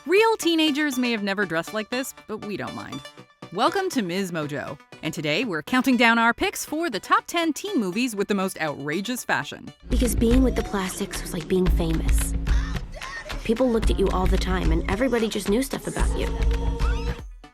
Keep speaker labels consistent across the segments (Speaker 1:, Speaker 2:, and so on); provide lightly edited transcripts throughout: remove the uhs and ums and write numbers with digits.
Speaker 1: Real teenagers may have never dressed like this, but we don't mind. Welcome to MsMojo, and today we're counting down our picks for the top 10 teen movies with the most outrageous fashion.
Speaker 2: Because being with the plastics was like being famous. People looked at you all the time, and everybody just knew stuff about you.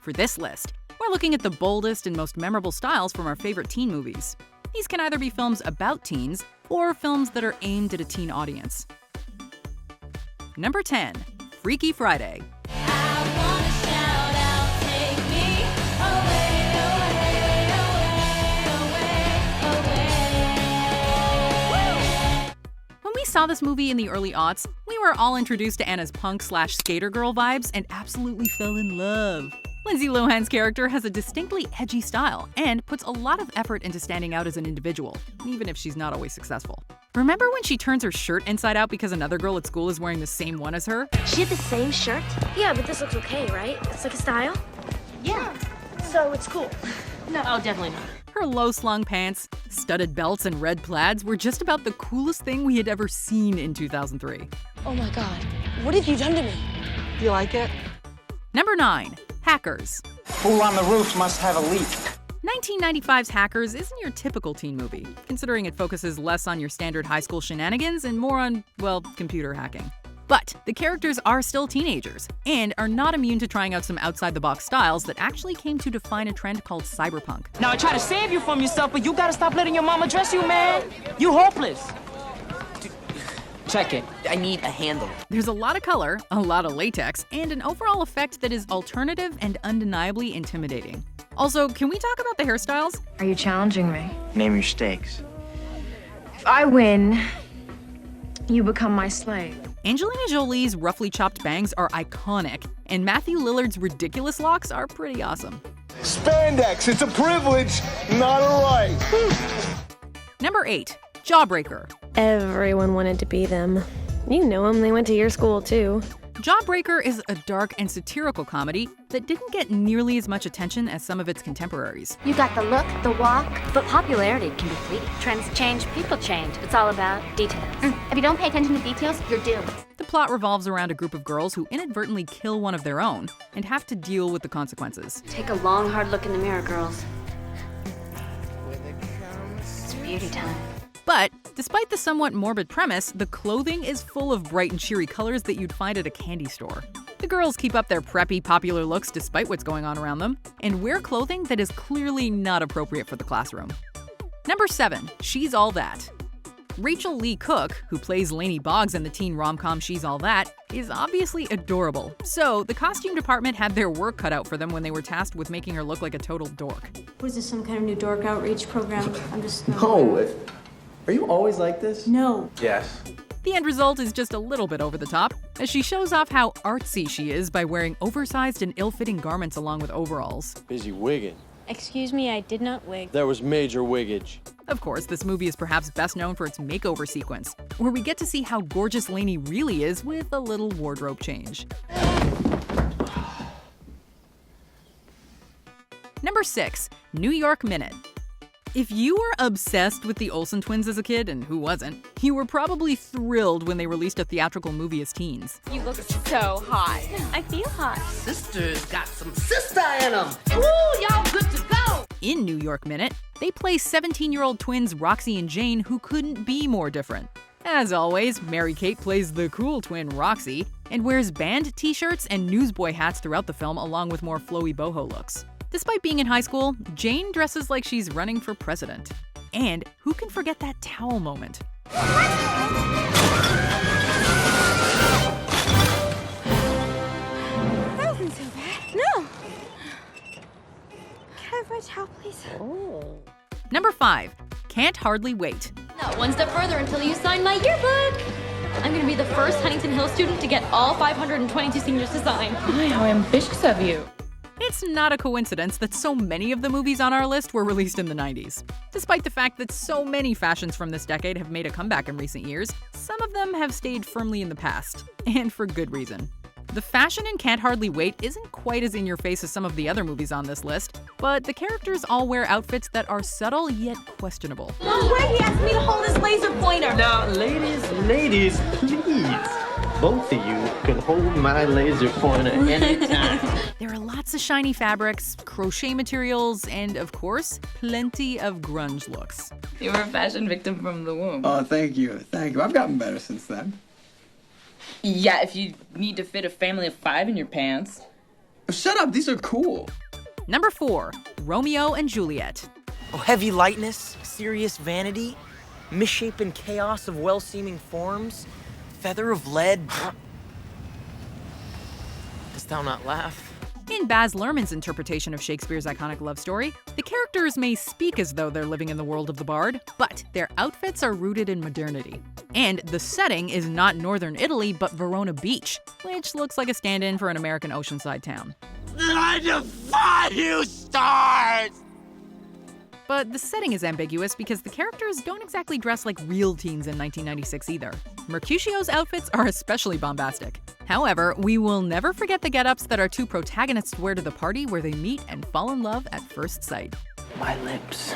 Speaker 1: For this list, we're looking at the boldest and most memorable styles from our favorite teen movies. These can either be films about teens or films that are aimed at a teen audience. Number 10, Freaky Friday. When we saw this movie in the early aughts, we were all introduced to Anna's punk/skater girl vibes and absolutely fell in love. Lindsay Lohan's character has a distinctly edgy style and puts a lot of effort into standing out as an individual, even if she's not always successful. Remember when she turns her shirt inside out because another girl at school is wearing the same one as her?
Speaker 2: She had the same shirt? Yeah, but this looks okay, right? It's like a style?
Speaker 3: Yeah.
Speaker 2: So it's cool.
Speaker 3: No. Oh, definitely not.
Speaker 1: Her low-slung pants, studded belts, and red plaids were just about the coolest thing we had ever seen in 2003.
Speaker 4: Oh my God, what have you done to me?
Speaker 5: Do you like it?
Speaker 1: Number 9, Hackers.
Speaker 5: Fool on the roof must have a leak.
Speaker 1: 1995's Hackers isn't your typical teen movie, considering it focuses less on your standard high school shenanigans and more on, well, computer hacking. But the characters are still teenagers and are not immune to trying out some outside-the-box styles that actually came to define a trend called cyberpunk.
Speaker 6: Now I try to save you from yourself, but you gotta stop letting your mama dress you, man. You hopeless. Check it. I need a handle.
Speaker 1: There's a lot of color, a lot of latex, and an overall effect that is alternative and undeniably intimidating. Also, can we talk about the hairstyles?
Speaker 7: Are you challenging me?
Speaker 5: Name your stakes.
Speaker 7: If I win, you become my slave.
Speaker 1: Angelina Jolie's roughly chopped bangs are iconic, and Matthew Lillard's ridiculous locks are pretty awesome.
Speaker 8: Spandex, it's a privilege, not a right.
Speaker 1: Number 8, Jawbreaker.
Speaker 2: Everyone wanted to be them. You know them, they went to your school too.
Speaker 1: Jawbreaker is a dark and satirical comedy that didn't get nearly as much attention as some of its contemporaries.
Speaker 9: You got the look, the walk, but popularity can be fleeting. Trends change, people change. It's all about details. If you don't pay attention to details, you're doomed.
Speaker 1: The plot revolves around a group of girls who inadvertently kill one of their own and have to deal with the consequences.
Speaker 9: Take a long, hard look in the mirror, girls. It's beauty time.
Speaker 1: But despite the somewhat morbid premise, the clothing is full of bright and cheery colors that you'd find at a candy store. The girls keep up their preppy, popular looks despite what's going on around them, and wear clothing that is clearly not appropriate for the classroom. Number 7, She's All That. Rachel Lee Cook, who plays Lainey Boggs in the teen rom-com She's All That, is obviously adorable. So the costume department had their work cut out for them when they were tasked with making her look like a total dork.
Speaker 10: What is this, some kind of new dork outreach program? I'm just not
Speaker 11: No. Are you always like this?
Speaker 10: No.
Speaker 11: Yes.
Speaker 1: The end result is just a little bit over the top, as she shows off how artsy she is by wearing oversized and ill-fitting garments along with overalls.
Speaker 12: Busy wigging.
Speaker 10: Excuse me, I did not wig.
Speaker 12: There was major wiggage.
Speaker 1: Of course, this movie is perhaps best known for its makeover sequence, where we get to see how gorgeous Lainey really is with a little wardrobe change. Number 6, New York Minute. If you were obsessed with the Olsen twins as a kid, and who wasn't, you were probably thrilled when they released a theatrical movie as teens.
Speaker 4: You look so hot.
Speaker 9: I feel hot.
Speaker 6: Sisters got some sister in them. Woo, y'all good to go.
Speaker 1: In New York Minute, they play 17-year-old twins Roxy and Jane who couldn't be more different. As always, Mary-Kate plays the cool twin Roxy and wears band t-shirts and newsboy hats throughout the film along with more flowy boho looks. Despite being in high school, Jane dresses like she's running for president. And who can forget that towel moment?
Speaker 10: That wasn't so bad. No. Can I have my towel, please?
Speaker 1: Number 5, Can't Hardly Wait.
Speaker 9: Not one step further until you sign my yearbook. I'm gonna be the first Huntington Hill student to get all 522 seniors to sign.
Speaker 7: Hi, how ambitious of you.
Speaker 1: It's not a coincidence that so many of the movies on our list were released in the 90s. Despite the fact that so many fashions from this decade have made a comeback in recent years, some of them have stayed firmly in the past, and for good reason. The fashion in Can't Hardly Wait isn't quite as in-your-face as some of the other movies on this list, but the characters all wear outfits that are subtle yet questionable.
Speaker 4: No way, he asked me to hold his laser pointer.
Speaker 12: Now, ladies, please.
Speaker 11: Both of you can hold my laser pointer anytime.
Speaker 1: There are lots of shiny fabrics, crochet materials, and of course, plenty of grunge looks.
Speaker 13: You were a fashion victim from the womb.
Speaker 11: Oh, thank you. Thank you. I've gotten better since then.
Speaker 13: Yeah, if you need to fit a family of 5 in your pants.
Speaker 11: Shut up. These are cool.
Speaker 1: Number 4, Romeo and Juliet.
Speaker 6: Oh, heavy lightness, serious vanity, misshapen chaos of well-seeming forms, feather of lead. Dost thou not laugh?
Speaker 1: In Baz Luhrmann's interpretation of Shakespeare's iconic love story, the characters may speak as though they're living in the world of the bard, but their outfits are rooted in modernity. And the setting is not northern Italy, but Verona Beach, which looks like a stand-in for an American oceanside town.
Speaker 6: I defy you, stars!
Speaker 1: But the setting is ambiguous because the characters don't exactly dress like real teens in 1996 either. Mercutio's outfits are especially bombastic. However, we will never forget the get-ups that our two protagonists wear to the party where they meet and fall in love at first sight.
Speaker 14: My lips,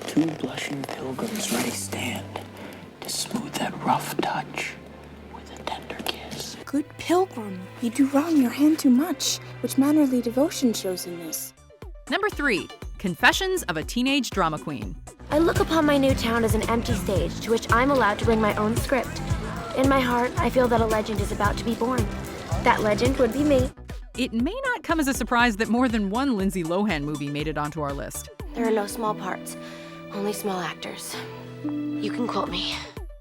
Speaker 14: 2 blushing pilgrims ready stand to smooth that rough touch with a tender kiss.
Speaker 10: Good pilgrim, you do wrong your hand too much. Which mannerly devotion shows in this?
Speaker 1: Number 3, Confessions of a Teenage Drama Queen.
Speaker 2: I look upon my new town as an empty stage to which I'm allowed to bring my own script. In my heart, I feel that a legend is about to be born. That legend would be me.
Speaker 1: It may not come as a surprise that more than one Lindsay Lohan movie made it onto our list.
Speaker 2: There are no small parts, only small actors. You can quote me.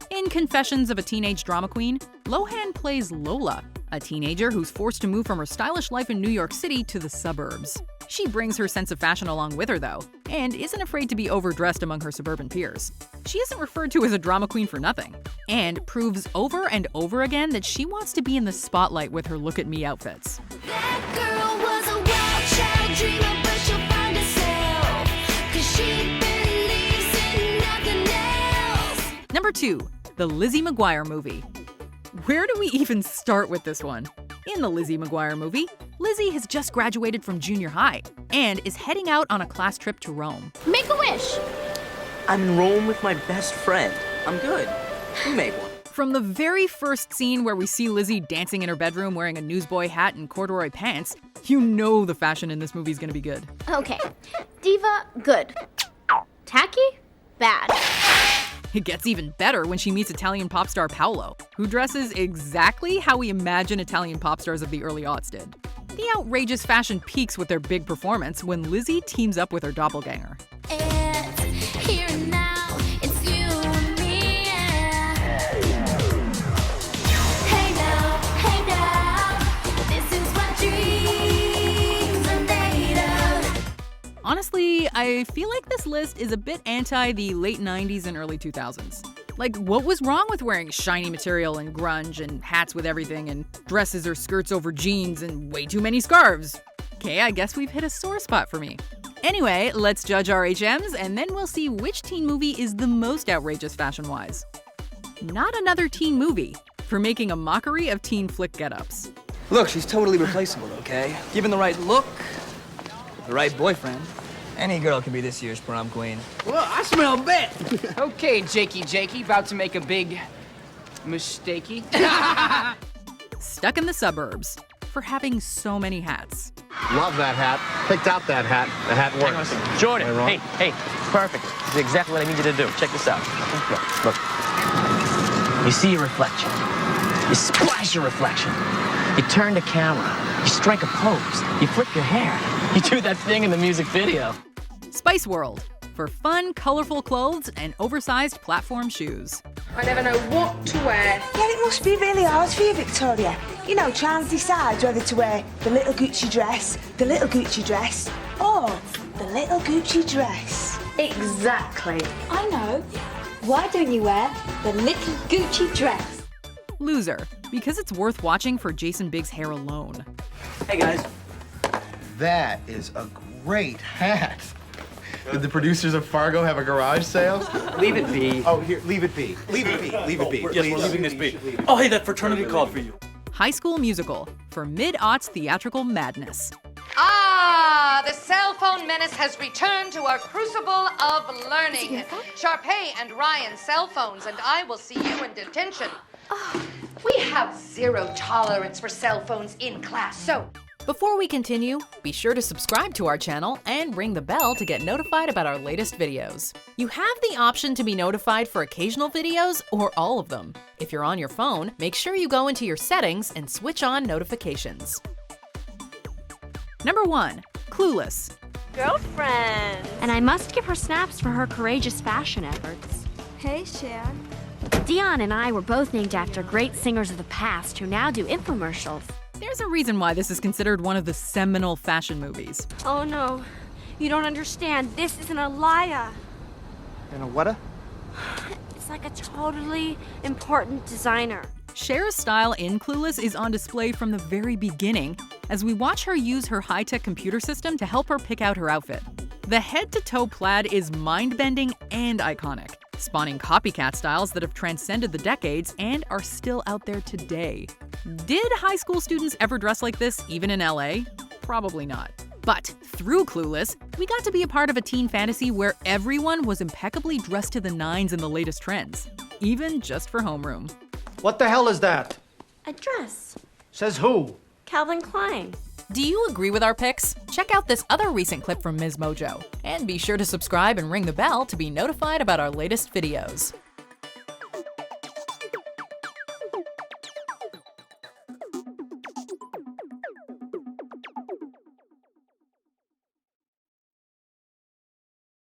Speaker 1: In Confessions of a Teenage Drama Queen, Lohan plays Lola, a teenager who's forced to move from her stylish life in New York City to the suburbs. She brings her sense of fashion along with her, though, and isn't afraid to be overdressed among her suburban peers. She isn't referred to as a drama queen for nothing, and proves over and over again that she wants to be in the spotlight with her Look at Me outfits.
Speaker 15: That girl was a wild child dreamer, but she'll find herself, 'cause she believes in nothing else.
Speaker 1: Number 2, the Lizzie McGuire Movie. Where do we even start with this one? In the Lizzie McGuire Movie, Lizzie has just graduated from junior high and is heading out on a class trip to Rome.
Speaker 3: Make a wish.
Speaker 6: I'm in Rome with my best friend. I'm good. You make one.
Speaker 1: From the very first scene where we see Lizzie dancing in her bedroom wearing a newsboy hat and corduroy pants, you know the fashion in this movie is gonna be good.
Speaker 9: Okay. Diva, good. Tacky, bad.
Speaker 1: It gets even better when she meets Italian pop star Paolo, who dresses exactly how we imagine Italian pop stars of the early aughts did. The outrageous fashion peaks with their big performance when Lizzie teams up with her doppelganger.
Speaker 15: It's here and now, it's you and me, yeah. Hey now, this is what dreams are made of.
Speaker 1: Honestly, I feel like this list is a bit anti the late 90s and early 2000s. Like, what was wrong with wearing shiny material and grunge and hats with everything and dresses or skirts over jeans and way too many scarves? Okay, I guess we've hit a sore spot for me. Anyway, let's judge our HMs and then we'll see which teen movie is the most outrageous fashion-wise. Not another teen movie for making a mockery of teen flick get-ups.
Speaker 16: Look, she's totally replaceable, okay? Given the right look, the right boyfriend, any girl can be this year's prom queen.
Speaker 6: Well, I smell bad. Okay, Jakey, about to make a big mistakey.
Speaker 1: Stuck in the Suburbs for having so many hats.
Speaker 8: Love that hat. Picked out that hat. The hat
Speaker 6: Hang on a
Speaker 8: works.
Speaker 6: second. Jordan, hey, perfect. This is exactly what I need you to do. Check this out. Look. You see your reflection. You splash your reflection. You turn the camera. You strike a pose. You flip your hair. You do that thing in the music video.
Speaker 1: Spice World for fun, colorful clothes and oversized platform shoes.
Speaker 17: I never know what to wear.
Speaker 18: Yeah, it must be really hard for you, Victoria. You know, trying to decide whether to wear the little Gucci dress, or the little Gucci dress.
Speaker 10: Exactly. I know. Why don't you wear the little Gucci dress?
Speaker 1: Loser, because it's worth watching for Jason Biggs' hair alone.
Speaker 6: Hey, guys.
Speaker 8: That is a great hat. Did the producers of Fargo have a garage sale?
Speaker 6: Leave it be.
Speaker 8: Oh, here, leave it be. Leave it be. Leave it be.
Speaker 6: Yes, we're leaving this be. Oh, hey, that fraternity called for you.
Speaker 1: High School Musical for mid-aughts theatrical madness.
Speaker 19: Ah, the cell phone menace has returned to our crucible of learning. Sharpay and Ryan cell phones, and I will see you in detention.
Speaker 2: Oh,
Speaker 19: We have zero tolerance for cell phones in class, so
Speaker 1: Before we continue, be sure to subscribe to our channel and ring the bell to get notified about our latest videos. You have the option to be notified for occasional videos or all of them. If you're on your phone, make sure you go into your settings and switch on notifications. Number 1. Clueless.
Speaker 9: Girlfriend. And I must give her snaps for her courageous fashion efforts.
Speaker 2: Hey, Sharon.
Speaker 9: Dion and I were both named after great singers of the past who now do infomercials.
Speaker 1: There's a reason why this is considered one of the seminal fashion movies.
Speaker 2: Oh no, you don't understand. This isn't a liar.
Speaker 5: And a what?
Speaker 2: It's like a totally important designer.
Speaker 1: Cher's style in Clueless is on display from the very beginning as we watch her use her high-tech computer system to help her pick out her outfit. The head-to-toe plaid is mind-bending and iconic, spawning copycat styles that have transcended the decades and are still out there today. Did high school students ever dress like this, even in LA? Probably not. But through Clueless, we got to be a part of a teen fantasy where everyone was impeccably dressed to the nines in the latest trends, even just for homeroom.
Speaker 5: What the hell is that?
Speaker 2: A dress.
Speaker 5: Says who?
Speaker 2: Calvin Klein.
Speaker 1: Do you agree with our picks? Check out this other recent clip from MsMojo. And be sure to subscribe and ring the bell to be notified about our latest videos.